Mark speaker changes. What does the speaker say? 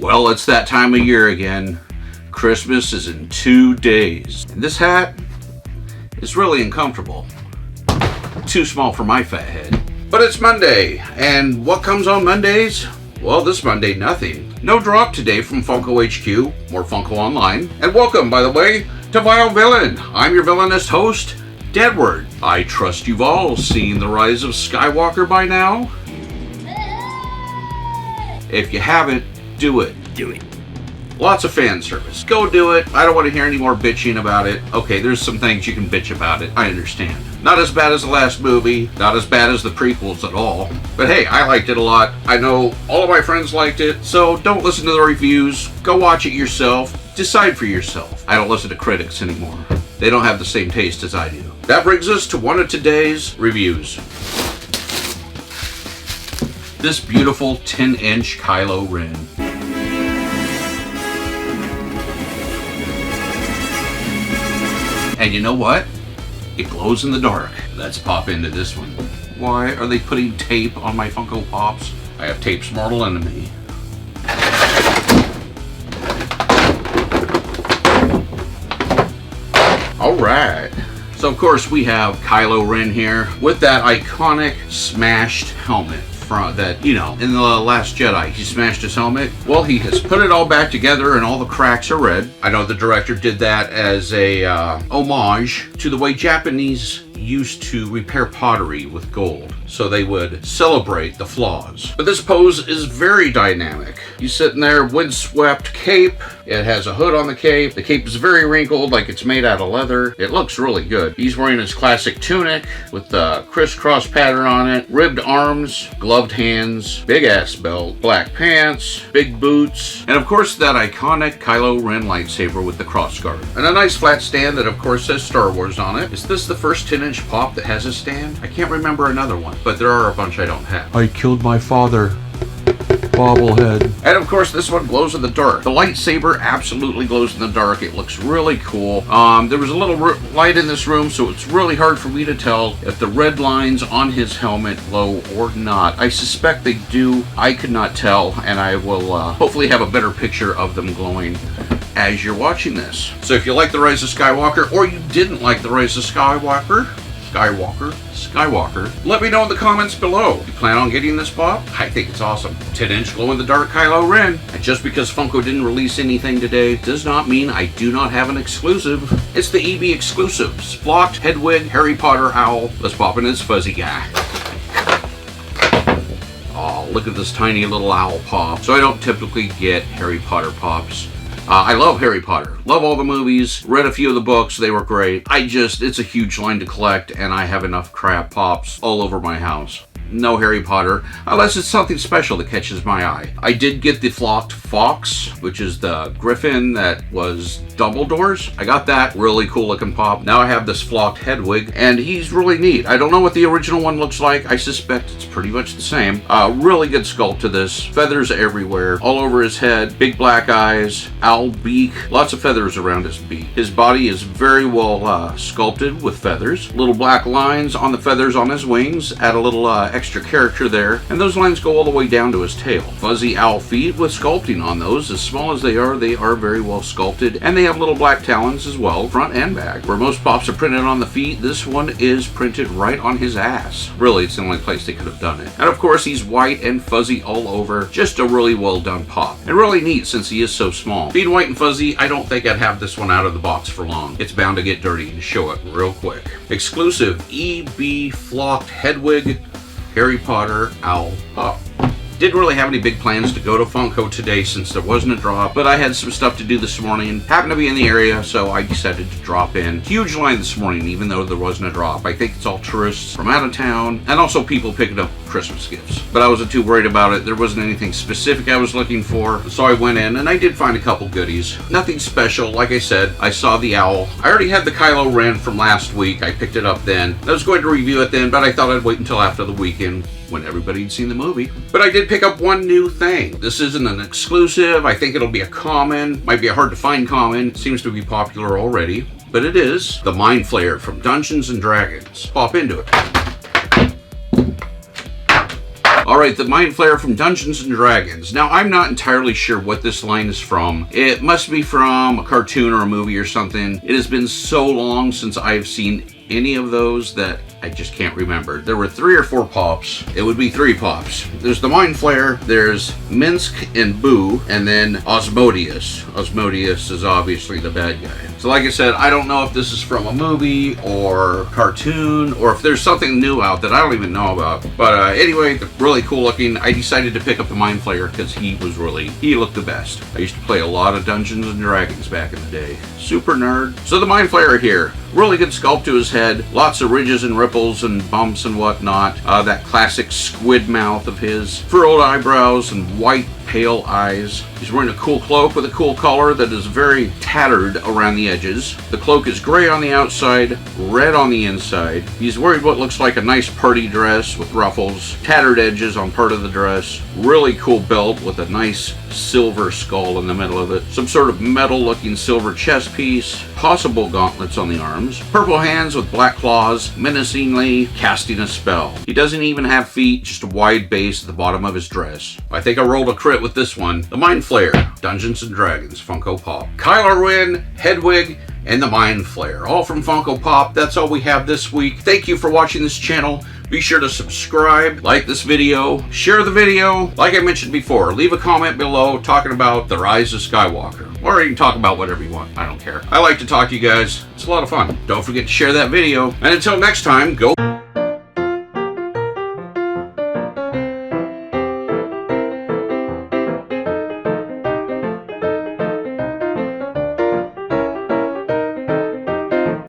Speaker 1: Well, it's that time of year again. Christmas is in 2 days. And this hat is really uncomfortable. Too small for my fat head. But it's Monday, and what comes on Mondays? Well, this Monday, nothing. No drop today from Funko HQ, more Funko Online. And welcome, by the way, to Vile Villain. I'm your villainous host, Deadward. I trust you've all seen The Rise of Skywalker by now. If you haven't, do it.
Speaker 2: Do it.
Speaker 1: Lots of fan service. Go do it. I don't want to hear any more bitching about it. Okay, there's some things you can bitch about it. I understand. Not as bad as the last movie. Not as bad as the prequels at all. But hey, I liked it a lot. I know all of my friends liked it. So don't listen to the reviews. Go watch it yourself. Decide for yourself. I don't listen to critics anymore. They don't have the same taste as I do. That brings us to one of today's reviews. This beautiful 10-inch Kylo Ren. And you know what? It glows in the dark. Let's pop into this one. Why are they putting tape on my Funko Pops? I have tape's mortal enemy. Alright. So of course we have Kylo Ren here with that iconic smashed helmet. That, you know, in The Last Jedi, he smashed his helmet. Well, he has put it all back together and all the cracks are red. I know the director did that as a homage to the way Japanese used to repair pottery with gold, so they would celebrate the flaws. But this pose is very dynamic. He's sitting there, windswept cape. It has a hood on the cape. The cape is very wrinkled, like it's made out of leather. It looks really good. He's wearing his classic tunic with the crisscross pattern on it, ribbed arms, gloved hands, big ass belt, black pants, big boots, and of course that iconic Kylo Ren lightsaber with the crossguard. And a nice flat stand that of course says Star Wars on it. Is this the first 10-inch pop that has a stand? I can't remember another one, but there are a bunch I don't have.
Speaker 3: I killed my father. Bobblehead.
Speaker 1: And of course this one glows in the dark. The lightsaber absolutely glows in the dark. It looks really cool. There was a little light in this room, so it's really hard for me to tell if the red lines on his helmet glow or not. I suspect they do. I could not tell, and I will hopefully have a better picture of them glowing as you're watching this. So if you like The Rise of Skywalker, or you didn't like The Rise of Skywalker, let me know in the comments below. You plan on getting this pop? I think it's awesome. 10-inch glow-in-the-dark Kylo Ren. And just because Funko didn't release anything today does not mean I do not have an exclusive. It's the EB exclusives. Flocked Hedwig Harry Potter owl. Let's pop in this fuzzy guy. Oh, look at this tiny little owl pop. So I don't typically get Harry Potter pops. I love Harry Potter. Love all the movies. Read a few of the books. They were great. It's a huge line to collect, and I have enough crap pops all over my house. No Harry Potter, unless it's something special that catches my eye. I did get the flocked fox, which is the griffin that was Dumbledore's. I got that. Really cool looking pop. Now I have this flocked Hedwig, and he's really neat. I don't know what the original one looks like. I suspect it's pretty much the same. Really good sculpt to this. Feathers everywhere, all over his head. Big black eyes, owl beak, lots of feathers around his beak. His body is very well sculpted with feathers. Little black lines on the feathers on his wings, add a little extra character there, and those lines go all the way down to his tail. Fuzzy owl feet with sculpting on those. As small as they are very well sculpted, and they have little black talons as well, front and back. Where most pops are printed on the feet, this one is printed right on his ass. Really, it's the only place they could have done it. And of course, he's white and fuzzy all over. Just a really well done pop, and really neat since he is so small. Being white and fuzzy, I don't think I'd have this one out of the box for long. It's bound to get dirty and show it real quick. Exclusive EB flocked Hedwig Harry Potter owl pop. Didn't really have any big plans to go to Funko today since there wasn't a drop, but I had some stuff to do this morning. Happened to be in the area, so I decided to drop in. Huge line this morning, even though there wasn't a drop. I think it's all tourists from out of town, and also people picking up Christmas gifts. But I wasn't too worried about it. There wasn't anything specific I was looking for, so I went in, and I did find a couple goodies. Nothing special. Like I said, I saw the owl. I already had the Kylo Ren from last week. I picked it up then. I was going to review it then, but I thought I'd wait until after the weekend when everybody had seen the movie. But I did pick up one new thing. This isn't an exclusive. I think it'll be a common. Might be a hard to find common. It seems to be popular already. But it is the Mind Flayer from Dungeons & Dragons. Pop into it. Alright, the Mind Flayer from Dungeons and Dragons. Now, I'm not entirely sure what this line is from. It must be from a cartoon or a movie or something. It has been so long since I've seen any of those that I just can't remember. There were 3 or 4 pops. It would be 3 pops. There's the Mind Flayer, there's Minsk and Boo, and then Osmodius. Osmodius is obviously the bad guy. So like I said, I don't know if this is from a movie or cartoon, or if there's something new out that I don't even know about. But anyway, really cool looking. I decided to pick up the Mind Flayer because he looked the best. I used to play a lot of Dungeons and Dragons back in the day. Super nerd. So the Mind Flayer here. Really good sculpt to his head. Lots of ridges and ripples and bumps and whatnot. That classic squid mouth of his. Furrowed eyebrows and white pale eyes. He's wearing a cool cloak with a cool collar that is very tattered around the edges. The cloak is gray on the outside, red on the inside. He's wearing what looks like a nice party dress with ruffles, tattered edges on part of the dress. Really cool belt with a nice silver skull in the middle of it. Some sort of metal looking silver chest piece. Possible gauntlets on the arms. Purple hands with black claws, menacingly casting a spell. He doesn't even have feet, just a wide base at the bottom of his dress. I think I rolled a crit with this one. The Mind Flayer, Dungeons and Dragons, Funko Pop. Kylo Ren, Hedwig, and the Mind Flayer, all from Funko Pop. That's all we have this week. Thank you for watching this channel. Be sure to subscribe, like this video, share the video. Like I mentioned before, leave a comment below talking about the rise of Skywalker. Or you can talk about whatever you want. I don't care. I like to talk to you guys. It's a lot of fun. Don't forget to share that video. And until next time, go...